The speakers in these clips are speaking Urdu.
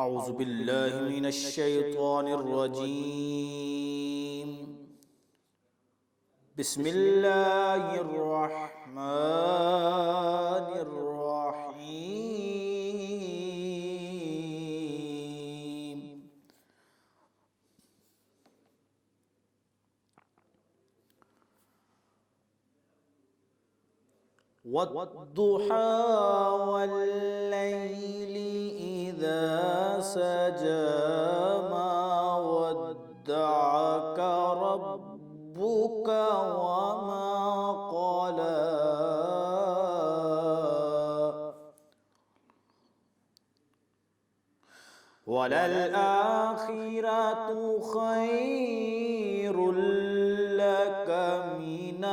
اعوذ باللہ من الشیطان الرجیم بسم اللہ الرحمن الرحیم والضحى والليل إذا سجى ما ودعك ربك وما قلى وللآخرة خير لك من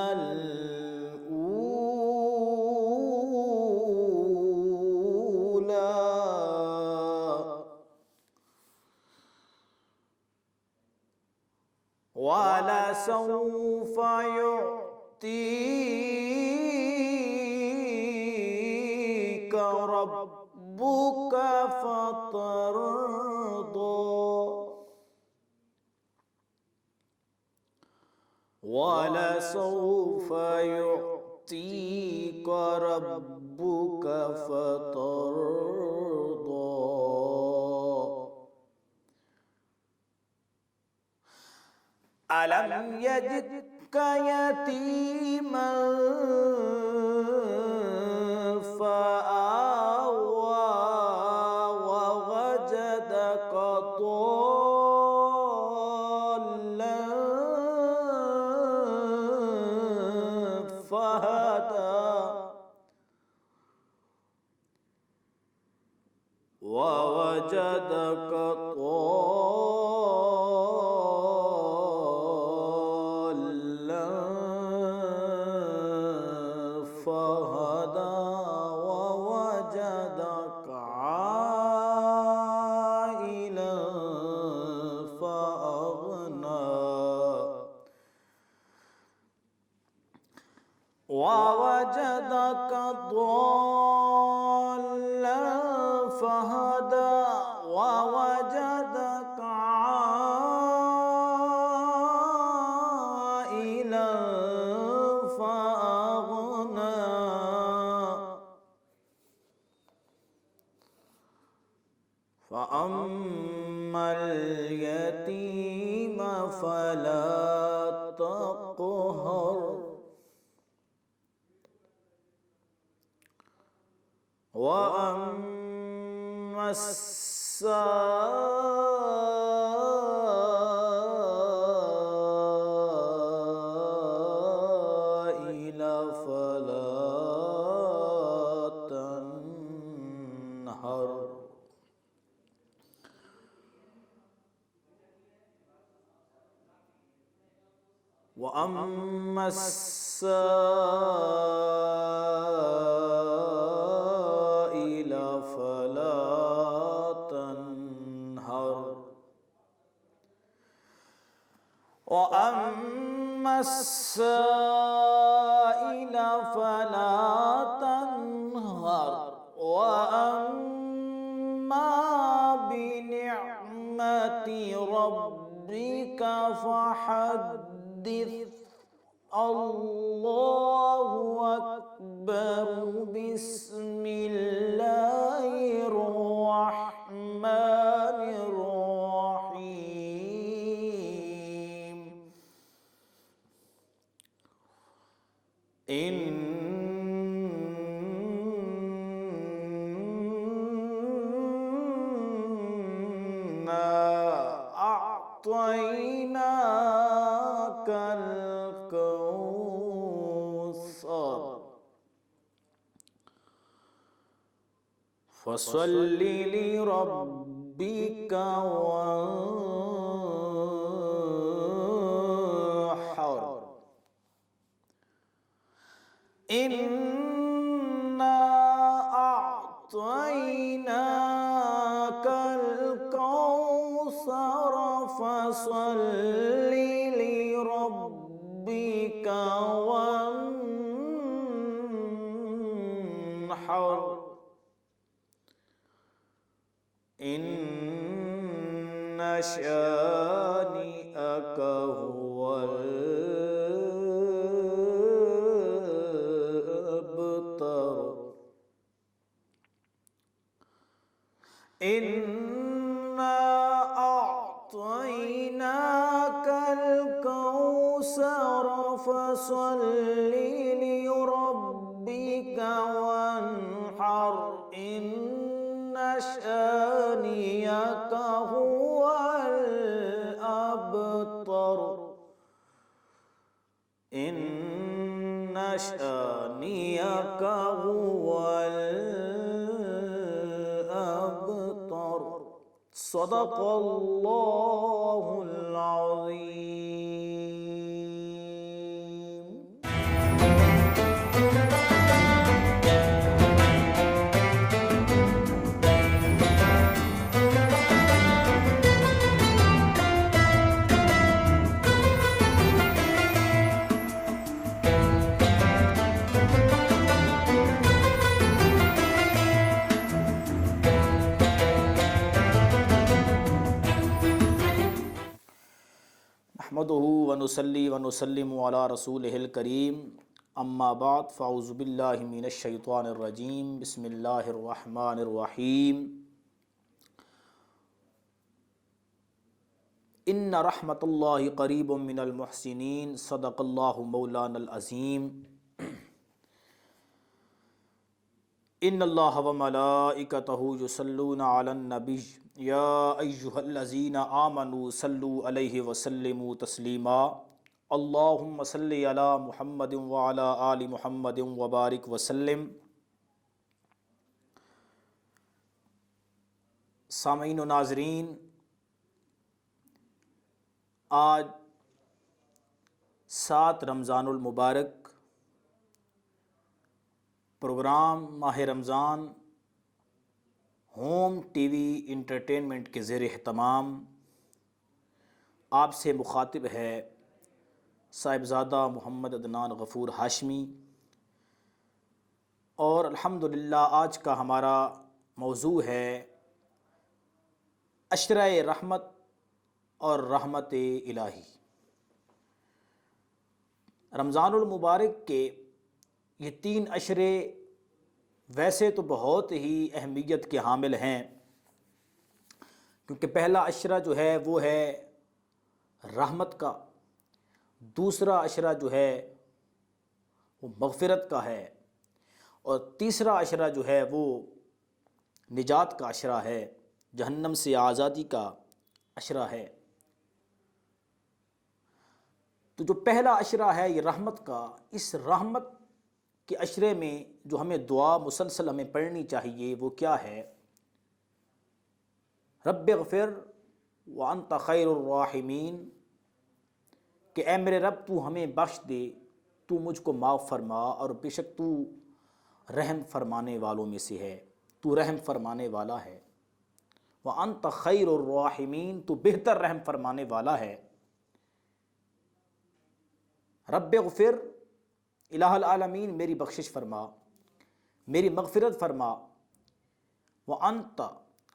ولسوف يعطيك ربك فترضى ولسوف يعطيك ربك فترضى ألم يجدك يتيما فآوى ووجدك ضالا فهدى ووجدك فهدى ووجدك عائلا فأغنى ووجدك ضالا فهدى ووجدك عائلا فأغنى فأما اليتيم فلا تقهر وأما السائل فلا تنهر وأما السائل فلا تنهر وأما السائل فلا تنهر وأما بنعمة ربك فحدث الله أكبر بسم الله الرحمن الرحيم إنا أعطيناك الكوثر فصل لربك وانحر إنا أعطيناك الكوثر فصل لربك وانحر إن شانئك هو الأبتر إنا أعطيناك الكوثر فصل لربك وانحر إن شانئك هو الأبتر إن شانئك هو الأبتر صدق الله العظيم. نحمده ونصلي ونسلم على رسوله الكريم اما بعد فاعوذ باللہ من الشیطان الرجیم بسم اللہ الرحمن الرحیم ان رحمت اللہ قریب من المحسنین صدق اللہ مولانا العظیم. ان اللہ وملائکتہ یصلون علی النبی یا ایہا الذین آمنوا صلوا علیہ وسلموا تسلیما اللہم صلی علی محمد وعلی آل محمد وبارک وسلم. سامعین و ناظرین، آج 7 رمضان المبارک پروگرام ماہ رمضان ہوم ٹی وی انٹرٹینمنٹ کے زیر اہتمام آپ سے مخاطب ہے صاحبزادہ محمد عدنان غفور ہاشمی، اور الحمدللہ آج کا ہمارا موضوع ہے عشرہ رحمت اور رحمت الہی. رمضان المبارک کے یہ 3 عشرے ویسے تو بہت ہی اہمیت کے حامل ہیں، کیونکہ پہلا عشرہ جو ہے وہ ہے رحمت کا، دوسرا عشرہ جو ہے وہ مغفرت کا ہے، اور تیسرا عشرہ جو ہے وہ نجات کا عشرہ ہے، جہنم سے آزادی کا عشرہ ہے. تو جو پہلا عشرہ ہے یہ رحمت کا، اس رحمت کے عشرے میں جو ہمیں دعا مسلسل ہمیں پڑھنی چاہیے وہ کیا ہے؟ رب اغفر وانت خیر الراحمین، کہ اے میرے رب تو ہمیں بخش دے، تو مجھ کو معاف فرما، اور بے شک تو رحم فرمانے والوں میں سے ہے، تو رحم فرمانے والا ہے. وانت خیر الراحمین، تو بہتر رحم فرمانے والا ہے. رب اغفر، الہ العالمین میری بخشش فرما، میری مغفرت فرما. وانت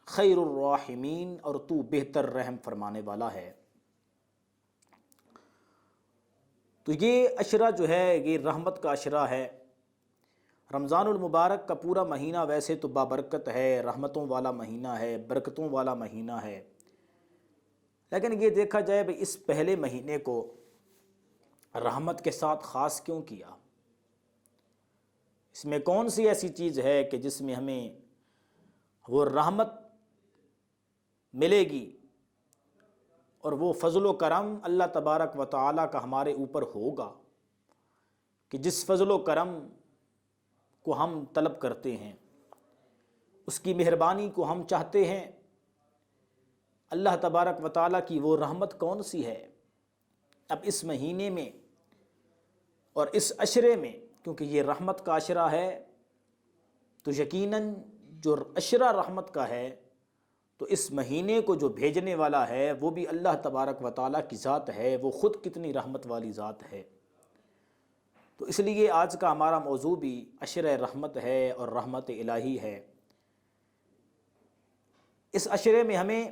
خیر الراحمین، اور تو بہتر رحم فرمانے والا ہے. تو یہ عشرہ جو ہے یہ رحمت کا عشرہ ہے. رمضان المبارک کا پورا مہینہ ویسے تو بابرکت ہے، رحمتوں والا مہینہ ہے، برکتوں والا مہینہ ہے، لیکن یہ دیکھا جائے بھئی اس پہلے مہینے کو رحمت کے ساتھ خاص کیوں کیا؟ اس میں کون سی ایسی چیز ہے کہ جس میں ہمیں وہ رحمت ملے گی، اور وہ فضل و کرم اللہ تبارک و تعالیٰ کا ہمارے اوپر ہوگا، کہ جس فضل و کرم کو ہم طلب کرتے ہیں، اس کی مہربانی کو ہم چاہتے ہیں، اللہ تبارک و تعالیٰ کی وہ رحمت کون سی ہے؟ اب اس مہینے میں اور اس عشرے میں، کیونکہ یہ رحمت کا عشرہ ہے، تو یقیناً جو عشرہ رحمت کا ہے تو اس مہینے کو جو بھیجنے والا ہے وہ بھی اللہ تبارک و تعالیٰ کی ذات ہے، وہ خود کتنی رحمت والی ذات ہے. تو اس لیے آج کا ہمارا موضوع بھی عشرہ رحمت ہے اور رحمت الہی ہے. اس عشرے میں ہمیں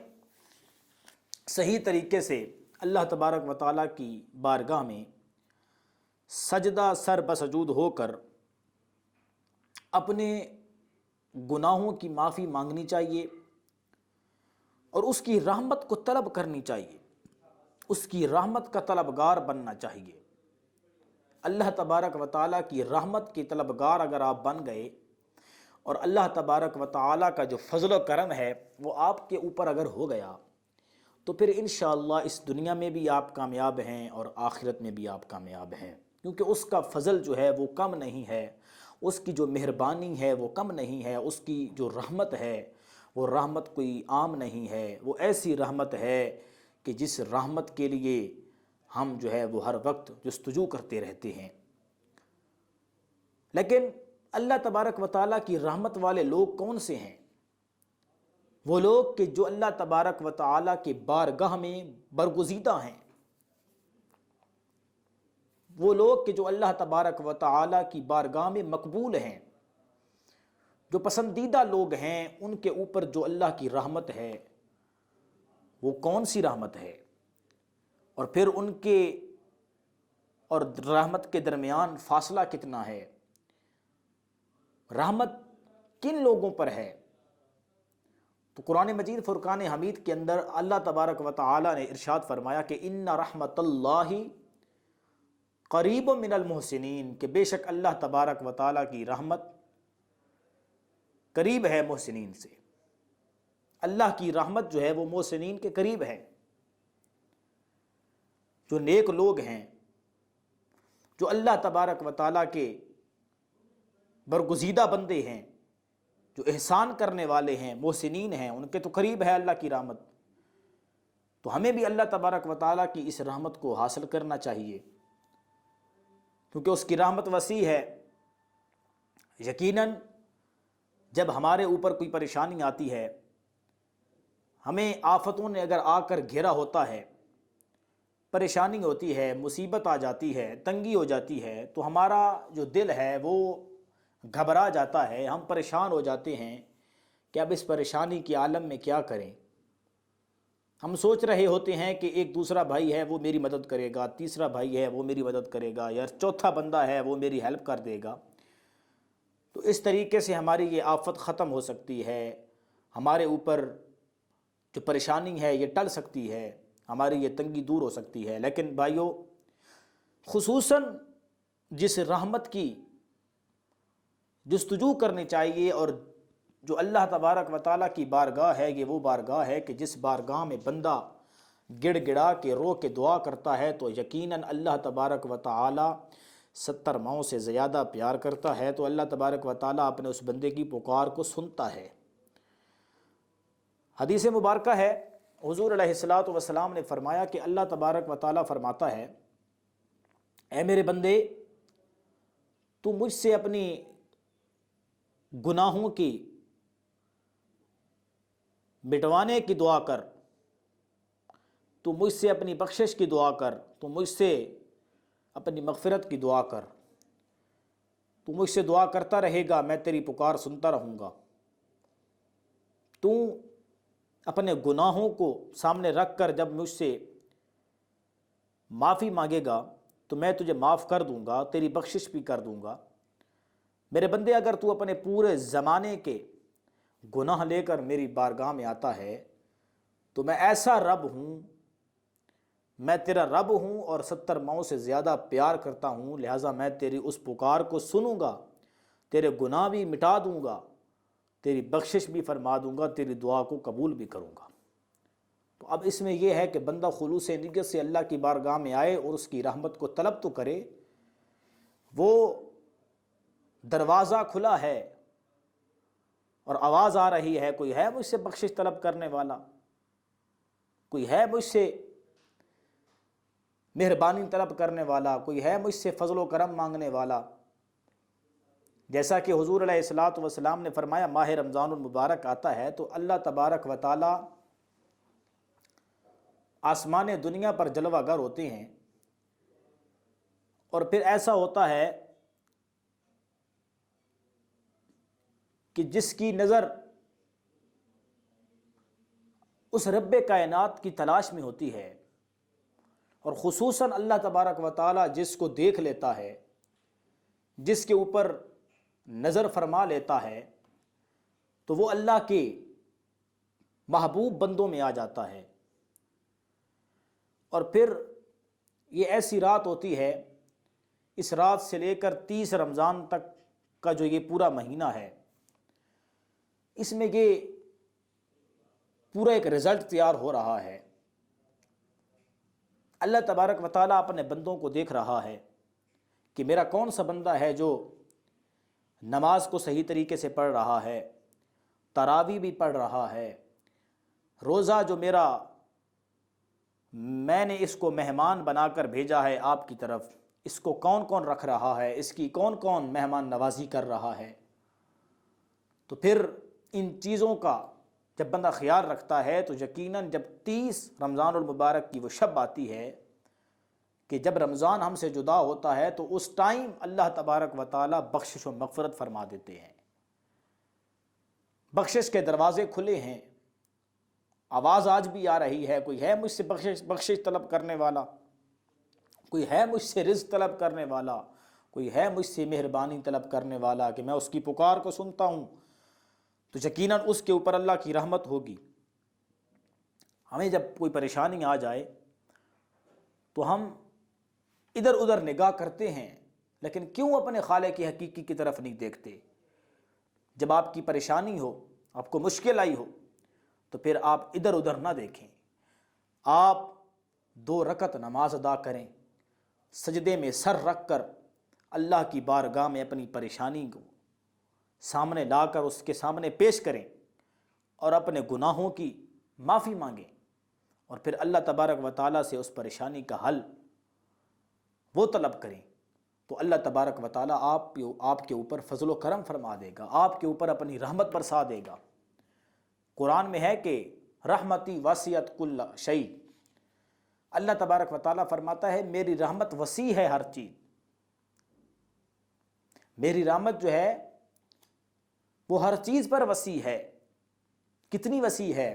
صحیح طریقے سے اللہ تبارک و تعالیٰ کی بارگاہ میں سجدہ سر بسجود ہو کر اپنے گناہوں کی معافی مانگنی چاہیے اور اس کی رحمت کو طلب کرنی چاہیے، اس کی رحمت کا طلبگار بننا چاہیے۔ اللہ تبارک و تعالیٰ کی رحمت کی طلبگار اگر آپ بن گئے اور اللہ تبارک و تعالیٰ کا جو فضل و کرم ہے وہ آپ کے اوپر اگر ہو گیا تو پھر انشاءاللہ اس دنیا میں بھی آپ کامیاب ہیں اور آخرت میں بھی آپ کامیاب ہیں، کیونکہ اس کا فضل جو ہے وہ کم نہیں ہے، اس کی جو مہربانی ہے وہ کم نہیں ہے، اس کی جو رحمت ہے وہ رحمت کوئی عام نہیں ہے، وہ ایسی رحمت ہے کہ جس رحمت کے لیے ہم جو ہے وہ ہر وقت جستجو کرتے رہتے ہیں۔ لیکن اللہ تبارک و تعالیٰ کی رحمت والے لوگ کون سے ہیں؟ وہ لوگ کہ جو اللہ تبارک و تعالیٰ کی بارگاہ میں برگزیدہ ہیں، وہ لوگ کہ جو اللہ تبارک و تعالیٰ کی بارگاہ میں مقبول ہیں، جو پسندیدہ لوگ ہیں، ان کے اوپر جو اللہ کی رحمت ہے وہ کون سی رحمت ہے، اور پھر ان کے اور رحمت کے درمیان فاصلہ کتنا ہے، رحمت کن لوگوں پر ہے؟ تو قرآن مجید فرقان حمید کے اندر اللہ تبارک و تعالی نے ارشاد فرمایا کہ ان رحمت اللہ قریب من المحسنین، کہ بے شک اللہ تبارک و تعالی کی رحمت قریب ہے محسنین سے۔ اللہ کی رحمت جو ہے وہ محسنین کے قریب ہے، جو نیک لوگ ہیں، جو اللہ تبارک و تعالیٰ کے برگزیدہ بندے ہیں، جو احسان کرنے والے ہیں، محسنین ہیں، ان کے تو قریب ہے اللہ کی رحمت۔ تو ہمیں بھی اللہ تبارک و تعالیٰ کی اس رحمت کو حاصل کرنا چاہیے، کیونکہ اس کی رحمت وسیع ہے۔ یقیناً جب ہمارے اوپر کوئی پریشانی آتی ہے، ہمیں آفتوں نے اگر آ کر گھیرا ہوتا ہے، پریشانی ہوتی ہے، مصیبت آ جاتی ہے، تنگی ہو جاتی ہے، تو ہمارا جو دل ہے وہ گھبرا جاتا ہے، ہم پریشان ہو جاتے ہیں کہ اب اس پریشانی کے عالم میں کیا کریں۔ ہم سوچ رہے ہوتے ہیں کہ ایک دوسرا بھائی ہے وہ میری مدد کرے گا، تیسرا بھائی ہے وہ میری مدد کرے گا، یا چوتھا بندہ ہے وہ میری ہیلپ کر دے گا۔ تو اس طریقے سے ہماری یہ آفت ختم ہو سکتی ہے، ہمارے اوپر جو پریشانی ہے یہ ٹل سکتی ہے، ہماری یہ تنگی دور ہو سکتی ہے۔ لیکن بھائیو، خصوصاً جس رحمت کی جستجو کرنی چاہیے اور جو اللہ تبارک و تعالیٰ کی بارگاہ ہے، یہ وہ بارگاہ ہے کہ جس بارگاہ میں بندہ گڑ گڑا کے رو کے دعا کرتا ہے تو یقیناً اللہ تبارک و تعالیٰ 70 ماؤں سے زیادہ پیار کرتا ہے، تو اللہ تبارک و تعالیٰ اپنے اس بندے کی پکار کو سنتا ہے۔ حدیث مبارکہ ہے، حضور علیہ الصلوۃ والسلام نے فرمایا کہ اللہ تبارک و تعالیٰ فرماتا ہے، اے میرے بندے، تو مجھ سے اپنی گناہوں کی مٹوانے کی دعا کر، تو مجھ سے اپنی بخشش کی دعا کر، تو مجھ سے اپنی مغفرت کی دعا کر، تو مجھ سے دعا کرتا رہے گا، میں تیری پکار سنتا رہوں گا۔ تو اپنے گناہوں کو سامنے رکھ کر جب مجھ سے معافی مانگے گا تو میں تجھے معاف کر دوں گا، تیری بخشش بھی کر دوں گا۔ میرے بندے، اگر تو اپنے پورے زمانے کے گناہ لے کر میری بارگاہ میں آتا ہے تو میں ایسا رب ہوں، میں تیرا رب ہوں اور 70 ماؤں سے زیادہ پیار کرتا ہوں، لہٰذا میں تیری اس پکار کو سنوں گا، تیرے گناہ بھی مٹا دوں گا، تیری بخشش بھی فرما دوں گا، تیری دعا کو قبول بھی کروں گا۔ تو اب اس میں یہ ہے کہ بندہ خلوص نیت سے اللہ کی بارگاہ میں آئے اور اس کی رحمت کو طلب تو کرے۔ وہ دروازہ کھلا ہے اور آواز آ رہی ہے، کوئی ہے مجھ سے بخشش طلب کرنے والا، کوئی ہے مجھ سے مہربانی طلب کرنے والا، کوئی ہے مجھ سے فضل و کرم مانگنے والا۔ جیسا کہ حضور علیہ الصلوۃ والسلام نے فرمایا، ماہ رمضان المبارک آتا ہے تو اللہ تبارک و تعالی آسمان دنیا پر جلوہ گر ہوتے ہیں، اور پھر ایسا ہوتا ہے کہ جس کی نظر اس رب کائنات کی تلاش میں ہوتی ہے، اور خصوصاً اللہ تبارک و تعالیٰ جس کو دیکھ لیتا ہے، جس کے اوپر نظر فرما لیتا ہے، تو وہ اللہ کے محبوب بندوں میں آ جاتا ہے۔ اور پھر یہ ایسی رات ہوتی ہے، اس رات سے لے کر 30 رمضان تک کا جو یہ پورا مہینہ ہے، اس میں یہ پورا ایک رزلٹ تیار ہو رہا ہے۔ اللہ تبارک و تعالیٰ اپنے بندوں کو دیکھ رہا ہے کہ میرا کون سا بندہ ہے جو نماز کو صحیح طریقے سے پڑھ رہا ہے، تراویح بھی پڑھ رہا ہے، روزہ جو میں نے اس کو مہمان بنا کر بھیجا ہے آپ کی طرف، اس کو کون کون رکھ رہا ہے، اس کی کون کون مہمان نوازی کر رہا ہے۔ تو پھر ان چیزوں کا جب بندہ خیال رکھتا ہے تو یقیناً جب 30 رمضان المبارک کی وہ شب آتی ہے کہ جب رمضان ہم سے جدا ہوتا ہے، تو اس ٹائم اللہ تبارک و تعالیٰ بخشش و مغفرت فرما دیتے ہیں۔ بخشش کے دروازے کھلے ہیں، آواز آج بھی آ رہی ہے، کوئی ہے مجھ سے بخشش طلب کرنے والا، کوئی ہے مجھ سے رزق طلب کرنے والا، کوئی ہے مجھ سے مہربانی طلب کرنے والا کہ میں اس کی پکار کو سنتا ہوں، تو یقیناً اس کے اوپر اللہ کی رحمت ہوگی۔ ہمیں جب کوئی پریشانی آ جائے تو ہم ادھر ادھر نگاہ کرتے ہیں، لیکن کیوں اپنے خالق کی حقیقی کی طرف نہیں دیکھتے؟ جب آپ کی پریشانی ہو، آپ کو مشکل آئی ہو، تو پھر آپ ادھر ادھر نہ دیکھیں، آپ 2 رکعت نماز ادا کریں، سجدے میں سر رکھ کر اللہ کی بارگاہ میں اپنی پریشانی کو سامنے لا کر اس کے سامنے پیش کریں اور اپنے گناہوں کی معافی مانگیں، اور پھر اللہ تبارک و تعالیٰ سے اس پریشانی کا حل وہ طلب کریں، تو اللہ تبارک و تعالیٰ آپ کے اوپر فضل و کرم فرما دے گا، آپ کے اوپر اپنی رحمت برسا دے گا۔ قرآن میں ہے کہ رحمتی وسعت کل شیء، اللہ تبارک و تعالیٰ فرماتا ہے میری رحمت وسیع ہے ہر چیز۔ میری رحمت جو ہے وہ ہر چیز پر وسیع ہے۔ کتنی وسیع ہے؟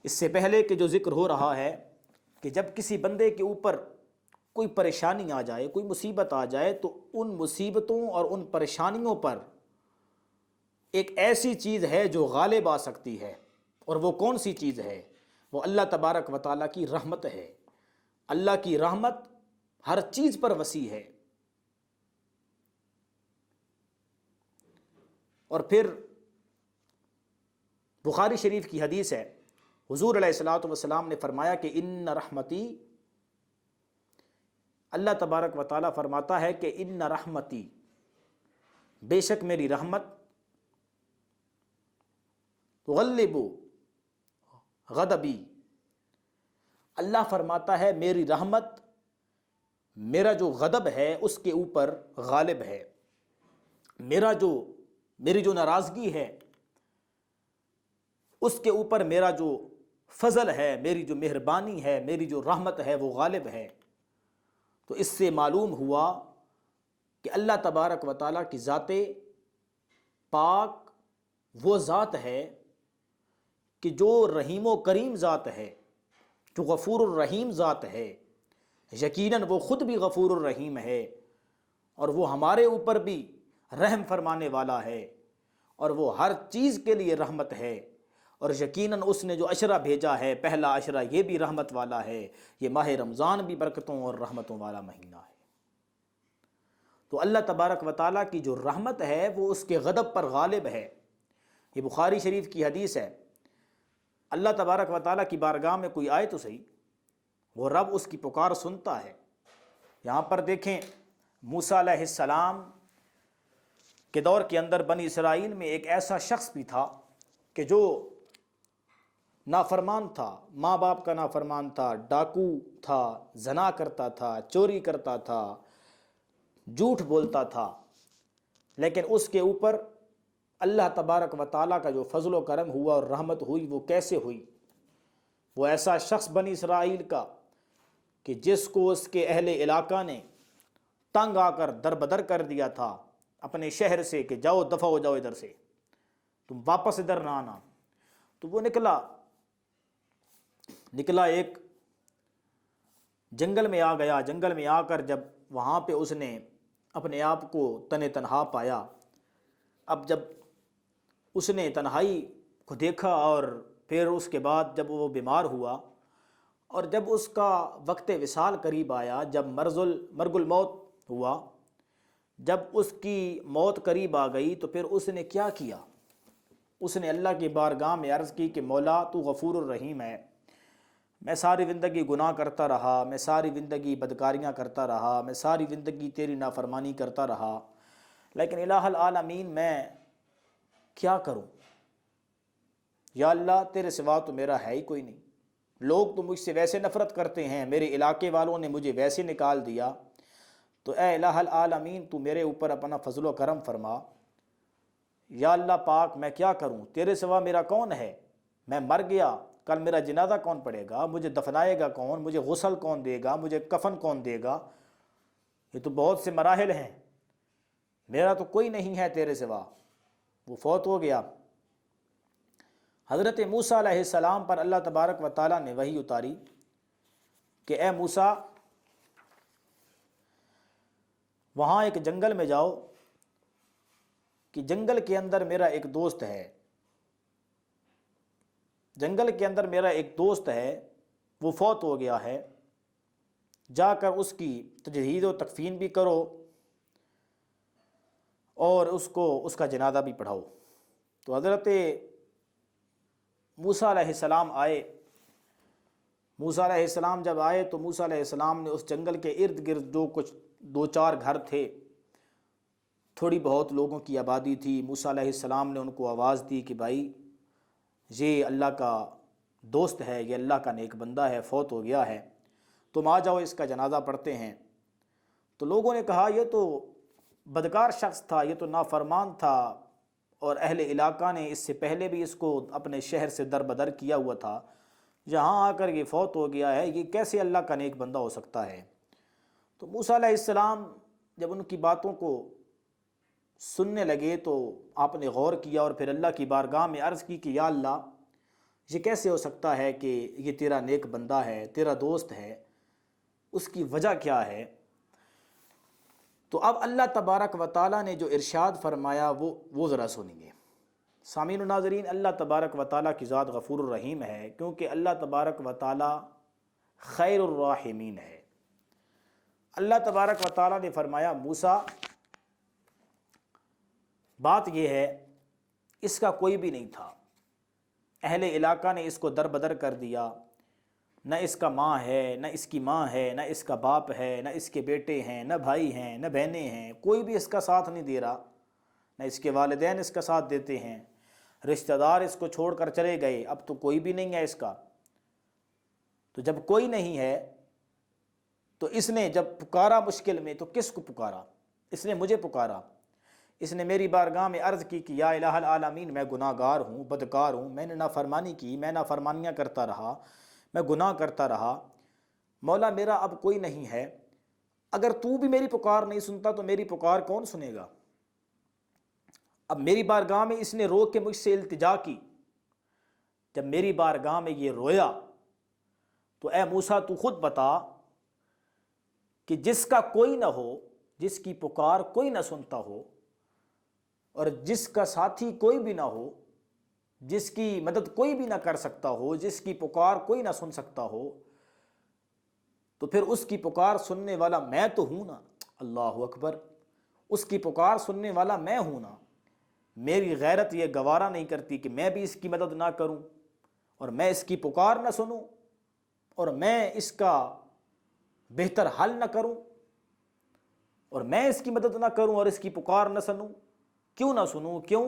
اس سے پہلے کہ جو ذکر ہو رہا ہے کہ جب کسی بندے کے اوپر کوئی پریشانی آ جائے، کوئی مصیبت آ جائے، تو ان مصیبتوں اور ان پریشانیوں پر ایک ایسی چیز ہے جو غالب آ سکتی ہے، اور وہ کون سی چیز ہے؟ وہ اللہ تبارک و تعالیٰ کی رحمت ہے۔ اللہ کی رحمت ہر چیز پر وسیع ہے۔ اور پھر بخاری شریف کی حدیث ہے، حضور علیہ الصلوۃ والسلام نے فرمایا کہ ان رحمتی، اللہ تبارک و تعالیٰ فرماتا ہے کہ ان رحمتی، بے شک میری رحمت، تغلب غضبی، اللہ فرماتا ہے میری رحمت میرا جو غضب ہے اس کے اوپر غالب ہے، میری جو ناراضگی ہے اس کے اوپر میرا جو فضل ہے، میری جو مہربانی ہے، میری جو رحمت ہے وہ غالب ہے۔ تو اس سے معلوم ہوا کہ اللہ تبارک و تعالیٰ کی ذات پاک وہ ذات ہے کہ جو رحیم و کریم ذات ہے، جو غفور الرحیم ذات ہے، یقیناً وہ خود بھی غفور الرحیم ہے، اور وہ ہمارے اوپر بھی رحم فرمانے والا ہے، اور وہ ہر چیز کے لیے رحمت ہے۔ اور یقیناً اس نے جو عشرہ بھیجا ہے، پہلا عشرہ، یہ بھی رحمت والا ہے۔ یہ ماہ رمضان بھی برکتوں اور رحمتوں والا مہینہ ہے۔ تو اللہ تبارک و تعالیٰ کی جو رحمت ہے وہ اس کے غضب پر غالب ہے۔ یہ بخاری شریف کی حدیث ہے۔ اللہ تبارک و تعالیٰ کی بارگاہ میں کوئی آئے تو صحیح، وہ رب اس کی پکار سنتا ہے۔ یہاں پر دیکھیں، موسیٰ علیہ السلام کے دور کے اندر بنی اسرائیل میں ایک ایسا شخص بھی تھا کہ جو نافرمان تھا، ماں باپ کا نافرمان تھا، ڈاکو تھا، زنا کرتا تھا، چوری کرتا تھا، جھوٹ بولتا تھا، لیکن اس کے اوپر اللہ تبارک و تعالیٰ کا جو فضل و کرم ہوا اور رحمت ہوئی، وہ کیسے ہوئی؟ وہ ایسا شخص بنی اسرائیل کا کہ جس کو اس کے اہل علاقہ نے تنگ آ کر در بدر کر دیا تھا اپنے شہر سے کہ جاؤ، دفع ہو جاؤ ادھر سے، تم واپس ادھر نہ آنا۔ تو وہ نکلا نکلا، ایک جنگل میں آ گیا، جنگل میں آ کر جب وہاں پہ اس نے اپنے آپ کو تنہا پایا، اب جب اس نے تنہائی کو دیکھا اور پھر اس کے بعد جب وہ بیمار ہوا اور جب اس کا وقت وصال قریب آیا، جب مرگ الموت ہوا، جب اس کی موت قریب آ گئی تو پھر اس نے کیا کیا؟ اس نے اللہ کی بارگاہ میں عرض کی کہ مولا تو غفور الرحیم ہے، میں ساری زندگی گناہ کرتا رہا، میں ساری زندگی بدکاریاں کرتا رہا، میں ساری زندگی تیری نافرمانی کرتا رہا، لیکن الہ العالمین میں کیا کروں؟ یا اللہ تیرے سوا تو میرا ہے ہی کوئی نہیں، لوگ تو مجھ سے ویسے نفرت کرتے ہیں، میرے علاقے والوں نے مجھے ویسے نکال دیا، تو اے الہ العالمین تو میرے اوپر اپنا فضل و کرم فرما۔ یا اللہ پاک میں کیا کروں؟ تیرے سوا میرا کون ہے؟ میں مر گیا، کل میرا جنازہ کون پڑے گا؟ مجھے دفنائے گا کون؟ مجھے غسل کون دے گا؟ مجھے کفن کون دے گا؟ یہ تو بہت سے مراحل ہیں، میرا تو کوئی نہیں ہے تیرے سوا۔ وہ فوت ہو گیا۔ حضرت موسیٰ علیہ السلام پر اللہ تبارک و تعالیٰ نے وحی اتاری کہ اے موسیٰ وہاں ایک جنگل میں جاؤ کہ جنگل کے اندر میرا ایک دوست ہے، جنگل کے اندر میرا ایک دوست ہے، وہ فوت ہو گیا ہے، جا کر اس کی تجہیز و تکفین بھی کرو اور اس کا جنازہ بھی پڑھاؤ۔ تو حضرت موسیٰ علیہ السلام آئے۔ موسیٰ علیہ السلام جب آئے تو موسیٰ علیہ السلام نے اس جنگل کے ارد گرد جو کچھ 2-4 گھر تھے، تھوڑی بہت لوگوں کی آبادی تھی، موسیٰ علیہ السلام نے ان کو آواز دی کہ بھائی یہ اللہ کا دوست ہے، یہ اللہ کا نیک بندہ ہے، فوت ہو گیا ہے، تم آ جاؤ اس کا جنازہ پڑھتے ہیں۔ تو لوگوں نے کہا یہ تو بدکار شخص تھا، یہ تو نافرمان تھا، اور اہل علاقہ نے اس سے پہلے بھی اس کو اپنے شہر سے در بدر کیا ہوا تھا، یہاں آ کر یہ فوت ہو گیا ہے، یہ کیسے اللہ کا نیک بندہ ہو سکتا ہے؟ تو موسیٰ علیہ السلام جب ان کی باتوں کو سننے لگے تو آپ نے غور کیا اور پھر اللہ کی بارگاہ میں عرض کی کہ یا اللہ یہ کیسے ہو سکتا ہے کہ یہ تیرا نیک بندہ ہے، تیرا دوست ہے، اس کی وجہ کیا ہے؟ تو اب اللہ تبارک و تعالیٰ نے جو ارشاد فرمایا وہ ذرا سنیں گے۔ سامعین و ناظرین، اللہ تبارک و تعالیٰ کی ذات غفور الرحیم ہے، کیونکہ اللہ تبارک و تعالیٰ خیر الراحمین ہے۔ اللہ تبارک و تعالیٰ نے فرمایا موسیٰ بات یہ ہے اس کا کوئی بھی نہیں تھا، اہل علاقہ نے اس کو در بدر کر دیا، نہ اس کا ماں ہے، نہ اس کی ماں ہے، نہ اس کا باپ ہے، نہ اس کے بیٹے ہیں، نہ بھائی ہیں، نہ بہنیں ہیں، کوئی بھی اس کا ساتھ نہیں دے رہا، نہ اس کے والدین اس کا ساتھ دیتے ہیں، رشتہ دار اس کو چھوڑ کر چلے گئے، اب تو کوئی بھی نہیں ہے اس کا۔ تو جب کوئی نہیں ہے تو اس نے جب پکارا مشکل میں تو کس کو پکارا؟ اس نے مجھے پکارا، اس نے میری بارگاہ میں عرض کی کہ یا الہ العالمین میں گناہ گار ہوں، بدکار ہوں، میں نے نافرمانی کی، میں نافرمانیاں کرتا رہا، میں گناہ کرتا رہا، مولا میرا اب کوئی نہیں ہے، اگر تو بھی میری پکار نہیں سنتا تو میری پکار کون سنے گا؟ اب میری بارگاہ میں اس نے رو کے مجھ سے التجا کی، جب میری بارگاہ میں یہ رویا تو اے موسیٰ تو خود بتا کہ جس کا کوئی نہ ہو، جس کی پکار کوئی نہ سنتا ہو اور جس کا ساتھی کوئی بھی نہ ہو، جس کی مدد کوئی بھی نہ کر سکتا ہو، جس کی پکار کوئی نہ سن سکتا ہو، تو پھر اس کی پکار سننے والا میں تو ہوں نا۔ اللہ اکبر، اس کی پکار سننے والا میں ہوں نا۔ میری غیرت یہ گوارا نہیں کرتی کہ میں بھی اس کی مدد نہ کروں اور میں اس کی پکار نہ سنوں اور میں اس کا بہتر حل نہ کروں اور میں اس کی مدد نہ کروں اور اس کی پکار نہ سنوں۔ کیوں نہ سنوں؟ کیوں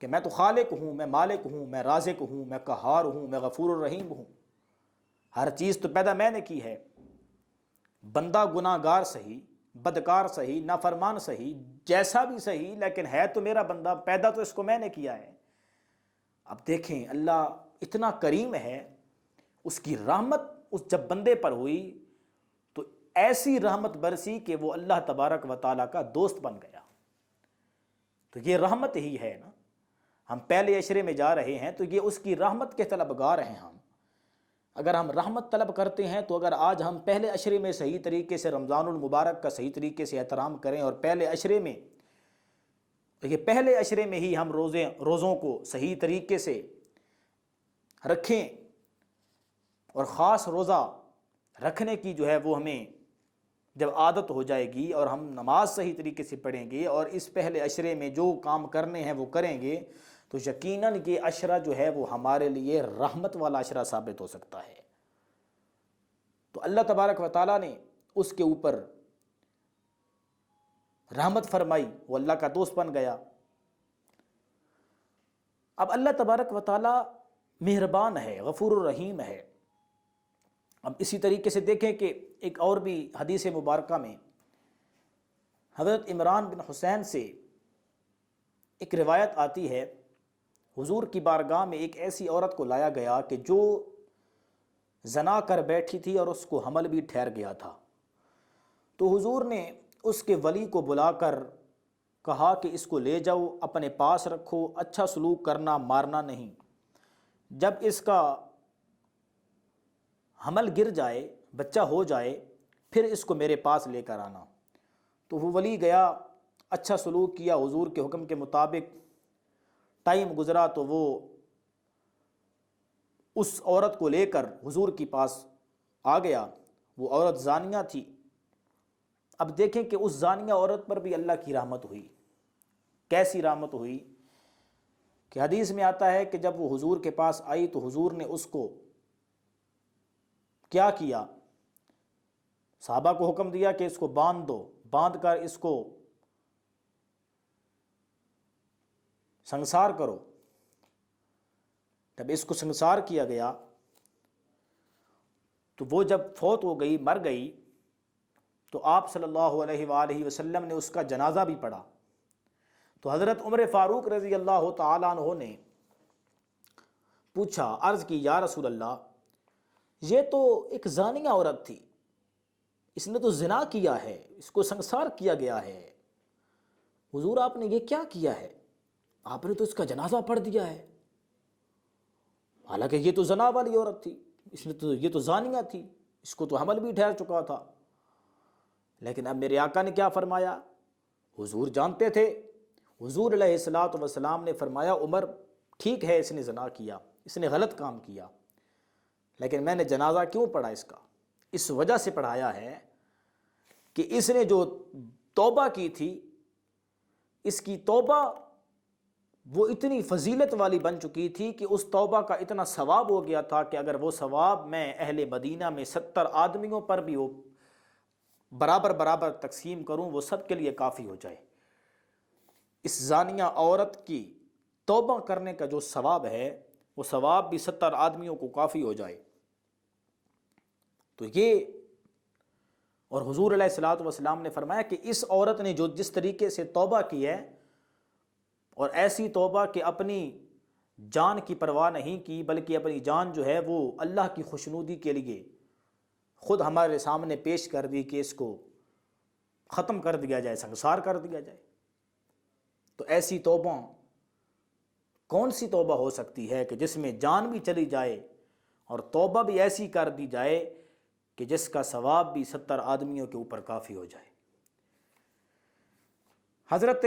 کہ میں تو خالق ہوں، میں مالک ہوں، میں رازق ہوں، میں قہار ہوں، میں غفور الرحیم ہوں، ہر چیز تو پیدا میں نے کی ہے۔ بندہ گناہ گار صحیح، بدکار صحیح، نافرمان صحیح، جیسا بھی صحیح، لیکن ہے تو میرا بندہ، پیدا تو اس کو میں نے کیا ہے۔ اب دیکھیں اللہ اتنا کریم ہے، اس کی رحمت اس جب بندے پر ہوئی تو ایسی رحمت برسی کہ وہ اللہ تبارک و تعالیٰ کا دوست بن گیا۔ تو یہ رحمت ہی ہے نا، ہم پہلے عشرے میں جا رہے ہیں تو یہ اس کی رحمت کے طلبگار ہیں ہم۔ اگر ہم رحمت طلب کرتے ہیں تو اگر آج ہم پہلے عشرے میں صحیح طریقے سے رمضان المبارک کا صحیح طریقے سے احترام کریں، اور پہلے عشرے میں پہلے عشرے میں ہی ہم روزوں کو صحیح طریقے سے رکھیں، اور خاص روزہ رکھنے کی جو ہے وہ ہمیں جب عادت ہو جائے گی اور ہم نماز صحیح طریقے سے پڑھیں گے اور اس پہلے عشرے میں جو کام کرنے ہیں وہ کریں گے، تو یقیناً یہ عشرہ جو ہے وہ ہمارے لیے رحمت والا عشرہ ثابت ہو سکتا ہے۔ تو اللہ تبارک و تعالیٰ نے اس کے اوپر رحمت فرمائی، وہ اللہ کا دوست بن گیا۔ اب اللہ تبارک و تعالیٰ مہربان ہے، غفور الرحیم ہے۔ اب اسی طریقے سے دیکھیں کہ ایک اور بھی حدیث مبارکہ میں حضرت عمران بن حسین سے ایک روایت آتی ہے، حضور کی بارگاہ میں ایک ایسی عورت کو لایا گیا کہ جو زنا کر بیٹھی تھی اور اس کو حمل بھی ٹھہر گیا تھا۔ تو حضور نے اس کے ولی کو بلا کر کہا کہ اس کو لے جاؤ، اپنے پاس رکھو، اچھا سلوک کرنا، مارنا نہیں، جب اس کا حمل گر جائے، بچہ ہو جائے، پھر اس کو میرے پاس لے کر آنا۔ تو وہ ولی گیا، اچھا سلوک کیا، حضور کے حکم کے مطابق ٹائم گزرا تو وہ اس عورت کو لے کر حضور کے پاس آ گیا۔ وہ عورت زانیہ تھی۔ اب دیکھیں کہ اس زانیہ عورت پر بھی اللہ کی رحمت ہوئی۔ کیسی رحمت ہوئی کہ حدیث میں آتا ہے کہ جب وہ حضور کے پاس آئی تو حضور نے اس کو کیا کیا، صحابہ کو حکم دیا کہ اس کو باندھ دو، باندھ کر اس کو سنسار کرو۔ جب اس کو سنسار کیا گیا تو وہ جب فوت ہو گئی، مر گئی، تو آپ صلی اللہ علیہ وآلہ وسلم نے اس کا جنازہ بھی پڑھا۔ تو حضرت عمر فاروق رضی اللہ تعالیٰ عنہ نے پوچھا، عرض کی، یا رسول اللہ، یہ تو ایک زانیہ عورت تھی، اس نے تو زنا کیا ہے، اس کو سنسار کیا گیا ہے، حضور آپ نے یہ کیا کیا ہے؟ آپ نے تو اس کا جنازہ پڑھ دیا ہے، حالانکہ یہ تو زنا والی عورت تھی، یہ تو زانیہ تھی، اس کو تو حمل بھی ٹھہر چکا تھا۔ لیکن اب میرے آقا نے کیا فرمایا؟ حضور جانتے تھے۔ حضور علیہ الصلوۃ والسلام نے فرمایا، عمر ٹھیک ہے، اس نے زنا کیا، اس نے غلط کام کیا، لیکن میں نے جنازہ کیوں پڑھا اس کا؟ اس وجہ سے پڑھایا ہے کہ اس نے جو توبہ کی تھی، اس کی توبہ وہ اتنی فضیلت والی بن چکی تھی کہ اس توبہ کا اتنا ثواب ہو گیا تھا کہ اگر وہ ثواب میں اہل مدینہ میں 70 آدمیوں پر بھی وہ برابر تقسیم کروں، وہ سب کے لیے کافی ہو جائے۔ اس زانیہ عورت کی توبہ کرنے کا جو ثواب ہے، وہ ثواب بھی 70 آدمیوں کو کافی ہو جائے۔ تو یہ، اور حضور علیہ الصلوۃ والسلام نے فرمایا کہ اس عورت نے جو جس طریقے سے توبہ کی ہے، اور ایسی توبہ کہ اپنی جان کی پرواہ نہیں کی، بلکہ اپنی جان جو ہے وہ اللہ کی خوشنودی کے لیے خود ہمارے سامنے پیش کر دی کہ اس کو ختم کر دیا جائے، سنسار کر دیا جائے۔ تو ایسی توبہ، کون سی توبہ ہو سکتی ہے کہ جس میں جان بھی چلی جائے اور توبہ بھی ایسی کر دی جائے کہ جس کا ثواب بھی 70 آدمیوں کے اوپر کافی ہو جائے۔ حضرت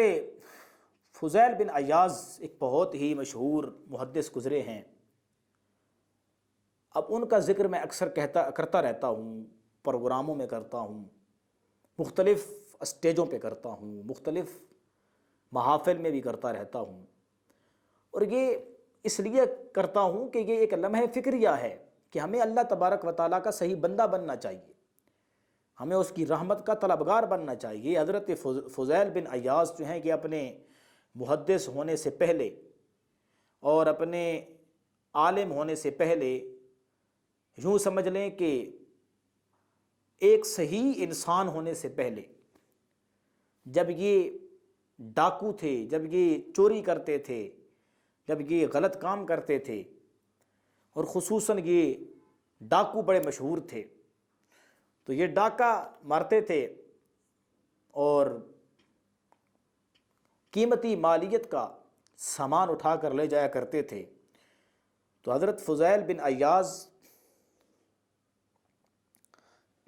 فضیل بن عیاض ایک بہت ہی مشہور محدث گزرے ہیں۔ اب ان کا ذکر میں اکثر کرتا رہتا ہوں، پروگراموں میں کرتا ہوں، مختلف اسٹیجوں پہ کرتا ہوں، مختلف محافل میں بھی کرتا رہتا ہوں، اور یہ اس لیے کرتا ہوں کہ یہ ایک لمحہ فکریہ ہے کہ ہمیں اللہ تبارک و تعالیٰ کا صحیح بندہ بننا چاہیے، ہمیں اس کی رحمت کا طلبگار بننا چاہیے۔ حضرت فضیل بن عیاض جو ہیں کہ اپنے محدث ہونے سے پہلے اور اپنے عالم ہونے سے پہلے، یوں سمجھ لیں کہ ایک صحیح انسان ہونے سے پہلے، جب یہ ڈاکو تھے، جب یہ چوری کرتے تھے، جب یہ غلط کام کرتے تھے، اور خصوصاً یہ ڈاکو بڑے مشہور تھے، تو یہ ڈاکہ مارتے تھے اور قیمتی مالیت کا سامان اٹھا کر لے جایا کرتے تھے۔ تو حضرت فضیل بن عیاض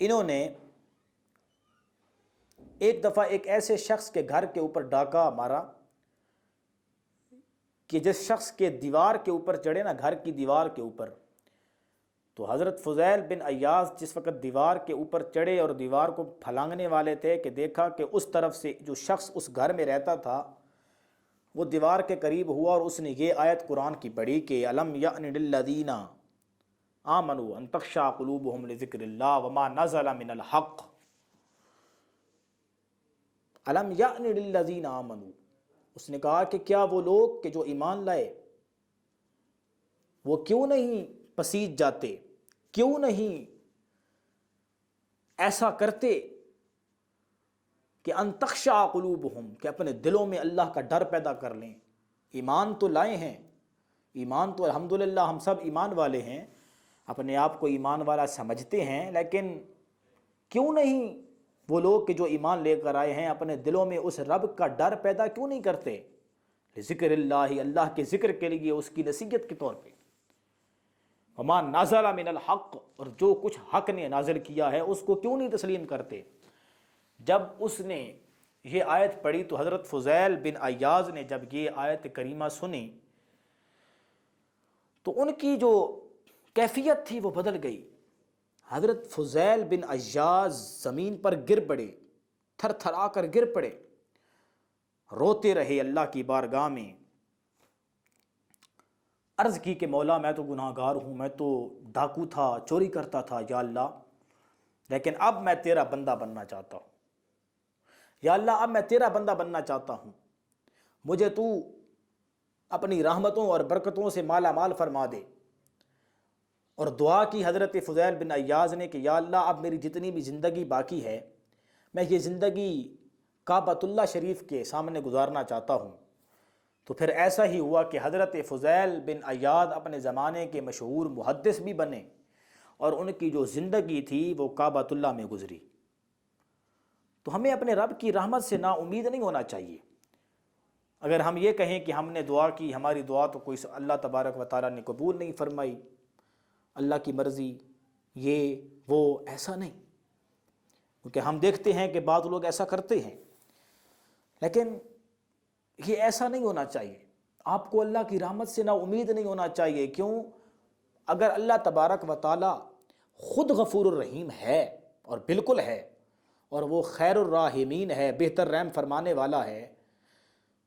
انہوں نے ایک دفعہ ایک ایسے شخص کے گھر کے اوپر ڈاکہ مارا کہ جس شخص کے دیوار کے اوپر چڑھے نا، گھر کی دیوار کے اوپر، تو حضرت فضیل بن عیاض جس وقت دیوار کے اوپر چڑھے اور دیوار کو پھلانگنے والے تھے کہ دیکھا کہ اس طرف سے جو شخص اس گھر میں رہتا تھا وہ دیوار کے قریب ہوا، اور اس نے یہ آیت قرآن کی پڑھی کہ الم یأن للذین آمنوا ان تخشع قلوبهم لذکر اللہ وما نزل من الحق، الم یأن للذین آمنوا، اس نے کہا کہ کیا وہ لوگ کہ جو ایمان لائے وہ کیوں نہیں پسیج جاتے، کیوں نہیں ایسا کرتے کہ ان تخشع قلوبہم، کہ اپنے دلوں میں اللہ کا ڈر پیدا کر لیں۔ ایمان تو لائے ہیں، ایمان تو الحمدللہ ہم سب ایمان والے ہیں، اپنے آپ کو ایمان والا سمجھتے ہیں، لیکن کیوں نہیں وہ لوگ کہ جو ایمان لے کر آئے ہیں اپنے دلوں میں اس رب کا ڈر پیدا کیوں نہیں کرتے، ذکر اللہ، اللہ کے ذکر کے لیے، اس کی نصیحت کے طور پہ، وما نزل من الحق، اور جو کچھ حق نے نازل کیا ہے اس کو کیوں نہیں تسلیم کرتے۔ جب اس نے یہ آیت پڑھی تو حضرت فضیل بن عیاض نے جب یہ آیت کریمہ سنی تو ان کی جو کیفیت تھی وہ بدل گئی۔ حضرت فضیل بن عیاض زمین پر گر پڑے، تھر تھرا کر گر پڑے، روتے رہے اللہ کی بارگاہ میں، عرض کی کہ مولا میں تو گناہ گار ہوں، میں تو ڈاکو تھا، چوری کرتا تھا یا اللہ، لیکن اب میں تیرا بندہ بننا چاہتا ہوں، یا اللہ اب میں تیرا بندہ بننا چاہتا ہوں، مجھے تو اپنی رحمتوں اور برکتوں سے مالا مال فرما دے۔ اور دعا کی حضرت فضیل بن عیاض نے کہ یا اللہ اب میری جتنی بھی زندگی باقی ہے میں یہ زندگی کعبۃ اللہ شریف کے سامنے گزارنا چاہتا ہوں۔ تو پھر ایسا ہی ہوا کہ حضرت فضیل بن عیاض اپنے زمانے کے مشہور محدث بھی بنے، اور ان کی جو زندگی تھی وہ کعبۃ اللہ میں گزری۔ تو ہمیں اپنے رب کی رحمت سے نا امید نہیں ہونا چاہیے۔ اگر ہم یہ کہیں کہ ہم نے دعا کی، ہماری دعا تو کوئی اللہ تبارک و تعالیٰ نے قبول نہیں فرمائی، اللہ کی مرضی یہ وہ، ایسا نہیں، کیونکہ ہم دیکھتے ہیں کہ بعض لوگ ایسا کرتے ہیں، لیکن یہ ایسا نہیں ہونا چاہیے۔ آپ کو اللہ کی رحمت سے نا امید نہیں ہونا چاہیے۔ کیوں؟ اگر اللہ تبارک و تعالیٰ خود غفور الرحیم ہے، اور بالکل ہے، اور وہ خیر الراحمین ہے، بہتر رحم فرمانے والا ہے،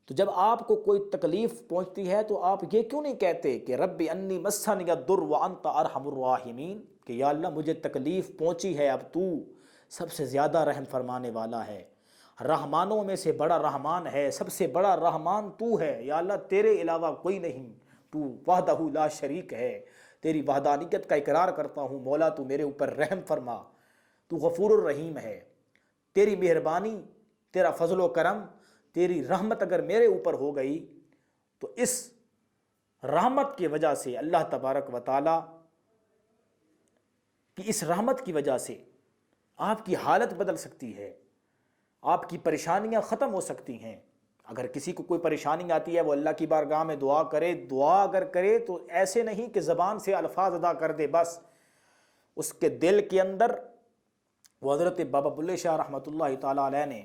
تو جب آپ کو کوئی تکلیف پہنچتی ہے تو آپ یہ کیوں نہیں کہتے کہ رب انی مسنی الضر وانت ارحم الراحمین، کہ یا اللہ مجھے تکلیف پہنچی ہے، اب تو سب سے زیادہ رحم فرمانے والا ہے، رحمانوں میں سے بڑا رحمان ہے، سب سے بڑا رحمان تو ہے، یا اللہ تیرے علاوہ کوئی نہیں، تو وحدہ لا شریک ہے، تیری وحدانیت کا اقرار کرتا ہوں، مولا تو میرے اوپر رحم فرما، تو غفور الرحیم ہے، تیری مہربانی، تیرا فضل و کرم، تیری رحمت اگر میرے اوپر ہو گئی تو اس رحمت کی وجہ سے اللہ تبارک و تعالیٰ کی اس رحمت کی وجہ سے آپ کی حالت بدل سکتی ہے، آپ کی پریشانیاں ختم ہو سکتی ہیں۔ اگر کسی کو کوئی پریشانی آتی ہے وہ اللہ کی بارگاہ میں دعا کرے، دعا اگر کرے تو ایسے نہیں کہ زبان سے الفاظ ادا کر دے، بس اس کے دل کے اندر، وہ حضرت بابا بلے شاہ رحمۃ اللہ تعالیٰ علیہ نے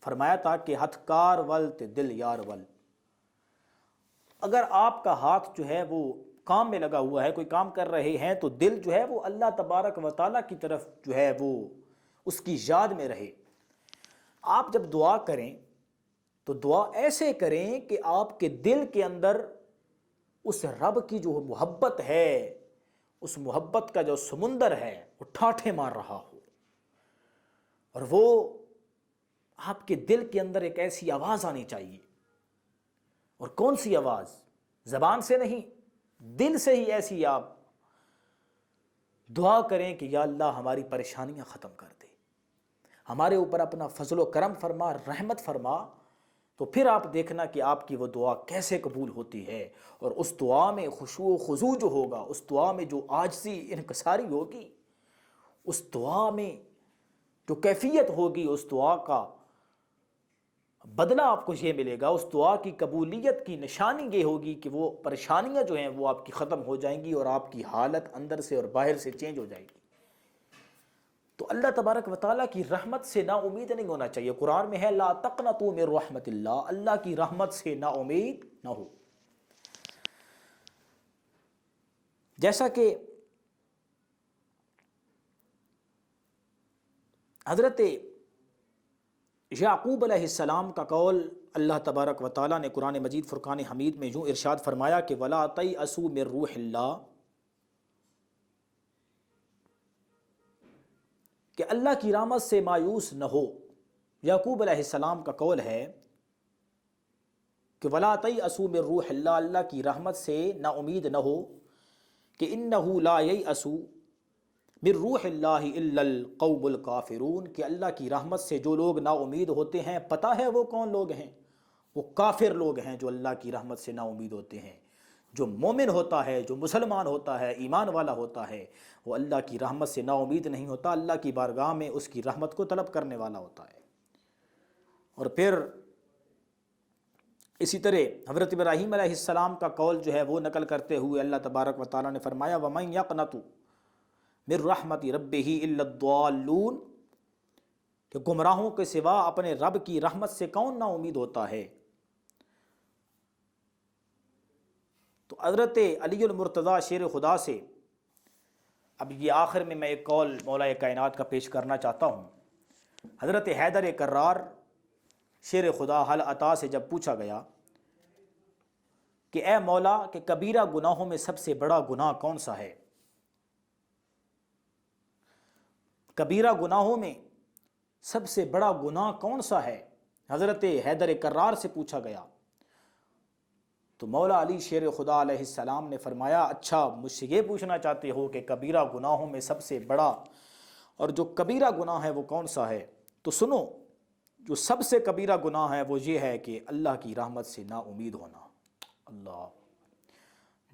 فرمایا تھا کہ ہتھ کار ول تے دل یار ول، اگر آپ کا ہاتھ جو ہے وہ کام میں لگا ہوا ہے، کوئی کام کر رہے ہیں، تو دل جو ہے وہ اللہ تبارک و تعالیٰ کی طرف جو ہے وہ اس کی یاد میں رہے۔ آپ جب دعا کریں تو دعا ایسے کریں کہ آپ کے دل کے اندر اس رب کی جو محبت ہے، اس محبت کا جو سمندر ہے وہ ٹھاٹھے مار رہا ہو، اور وہ آپ کے دل کے اندر ایک ایسی آواز آنی چاہیے۔ اور کون سی آواز؟ زبان سے نہیں، دل سے ہی ایسی آپ دعا کریں کہ یا اللہ ہماری پریشانیاں ختم کر دے، ہمارے اوپر اپنا فضل و کرم فرما، رحمت فرما، تو پھر آپ دیکھنا کہ آپ کی وہ دعا کیسے قبول ہوتی ہے۔ اور اس دعا میں خشوع و خضوع جو ہوگا، اس دعا میں جو عاجزی انکساری ہوگی، اس دعا میں جو کیفیت ہوگی، اس دعا کا بدلہ آپ کو یہ ملے گا، اس دعا کی قبولیت کی نشانی یہ ہوگی کہ وہ پریشانیاں جو ہیں وہ آپ کی ختم ہو جائیں گی، اور آپ کی حالت اندر سے اور باہر سے چینج ہو جائے گی۔ تو اللہ تبارک و تعالیٰ کی رحمت سے نا امید نہیں ہونا چاہیے. قرآن میں ہے لا تقنطوا من رحمت اللہ، اللہ کی رحمت سے نا امید نہ ہو. جیسا کہ حضرت یعقوب علیہ السلام کا قول اللہ تبارک و تعالیٰ نے قرآن مجید فرقان حمید میں یوں ارشاد فرمایا کہ وَلَا تَيْأَسُوا مِن رُوحِ اللَّهِ، کہ اللہ کی رحمت سے مایوس نہ ہو. یعقوب علیہ السلام کا قول ہے کہ وَلَا تَيْأَسُوا مِن رُوحِ اللَّهِ، اللہ کی رحمت سے نا امید نہ ہو، کہ إِنَّهُ لَا يَيْأَسُ مِن رُوحِ اللَّهِ إِلَّا الْقَوْمُ الْكَافِرُونَ، کہ اللہ کی رحمت سے جو لوگ نا امید ہوتے ہیں، پتہ ہے وہ کون لوگ ہیں؟ وہ کافر لوگ ہیں جو اللہ کی رحمت سے نا امید ہوتے ہیں. جو مومن ہوتا ہے، جو مسلمان ہوتا ہے، ایمان والا ہوتا ہے، وہ اللہ کی رحمت سے نا امید نہیں ہوتا، اللہ کی بارگاہ میں اس کی رحمت کو طلب کرنے والا ہوتا ہے. اور پھر اسی طرح حضرت ابراہیم علیہ السلام کا قول جو ہے وہ نقل کرتے ہوئے اللہ تبارک و تعالیٰ نے فرمایا وَمَن يَقْنَطُ مِن رَحْمَتِ رَبِّهِ إِلَّا الضَّالُّونَ، کہ گمراہوں کے سوا اپنے رب کی رحمت سے کون نا امید ہوتا ہے. تو حضرت علی المرتضیٰ شیر خدا سے اب یہ آخر میں ایک قول مولا کائنات کا پیش کرنا چاہتا ہوں. حضرت حیدر کرار شیر خدا حل عطا سے جب پوچھا گیا کہ اے مولا کہ کبیرہ گناہوں میں سب سے بڑا گناہ کون سا ہے، کبیرہ گناہوں میں سب سے بڑا گناہ کون سا ہے، حضرت حیدر کرار سے پوچھا گیا. تو مولا علی شیر خدا علیہ السلام نے فرمایا اچھا مجھ سے یہ پوچھنا چاہتے ہو کہ کبیرہ گناہوں میں سب سے بڑا اور جو کبیرہ گناہ ہے وہ کون سا ہے، تو سنو جو سب سے کبیرہ گناہ ہے وہ یہ ہے کہ اللہ کی رحمت سے نا امید ہونا. اللہ،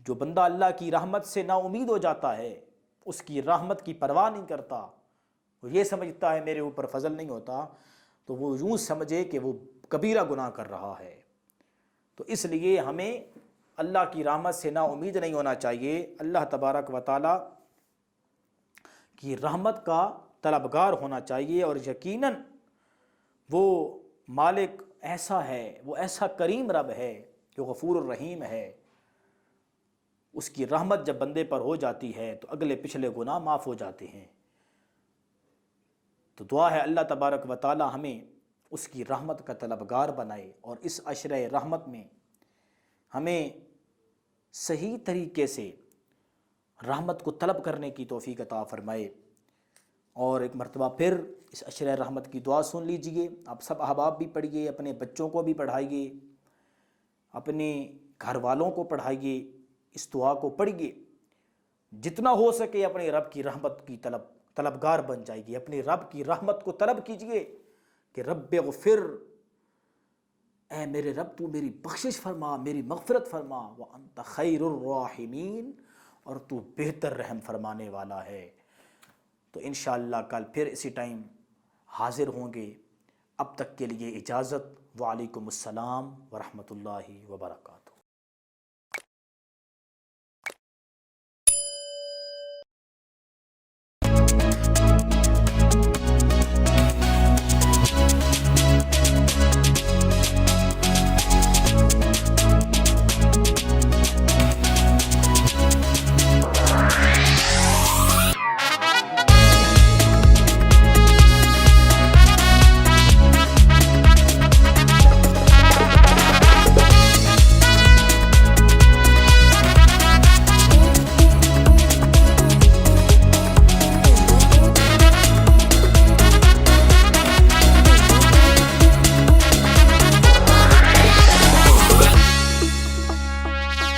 جو بندہ اللہ کی رحمت سے نا امید ہو جاتا ہے، اس کی رحمت کی پرواہ نہیں کرتا، وہ یہ سمجھتا ہے میرے اوپر فضل نہیں ہوتا، تو وہ یوں سمجھے کہ وہ کبیرہ گناہ کر رہا ہے. تو اس لیے ہمیں اللہ کی رحمت سے نا امید نہیں ہونا چاہیے، اللہ تبارک و تعالیٰ کی رحمت کا طلبگار ہونا چاہیے. اور یقیناً وہ مالک ایسا ہے، وہ ایسا کریم رب ہے جو غفور الرحیم ہے. اس کی رحمت جب بندے پر ہو جاتی ہے تو اگلے پچھلے گناہ معاف ہو جاتے ہیں. تو دعا ہے اللہ تبارک و تعالیٰ ہمیں اس کی رحمت کا طلبگار بنائے اور اس عشرہ رحمت میں ہمیں صحیح طریقے سے رحمت کو طلب کرنے کی توفیق عطا فرمائے. اور ایک مرتبہ پھر اس عشرہ رحمت کی دعا سن لیجئے. آپ سب احباب بھی پڑھیے، اپنے بچوں کو بھی پڑھائیے، اپنے گھر والوں کو پڑھائیے، اس دعا کو پڑھیے. جتنا ہو سکے اپنے رب کی رحمت کی طلبگار بن جائے گی. اپنے رب کی رحمت کو طلب کیجئے کہ رب اغفر، اے میرے رب تو میری بخشش فرما، میری مغفرت فرما، وانت خیر الراحمین، اور تو بہتر رحم فرمانے والا ہے. تو انشاءاللہ کل پھر اسی ٹائم حاضر ہوں گے. اب تک کے لیے اجازت. وعلیکم السلام ورحمۃ اللہ وبرکاتہ.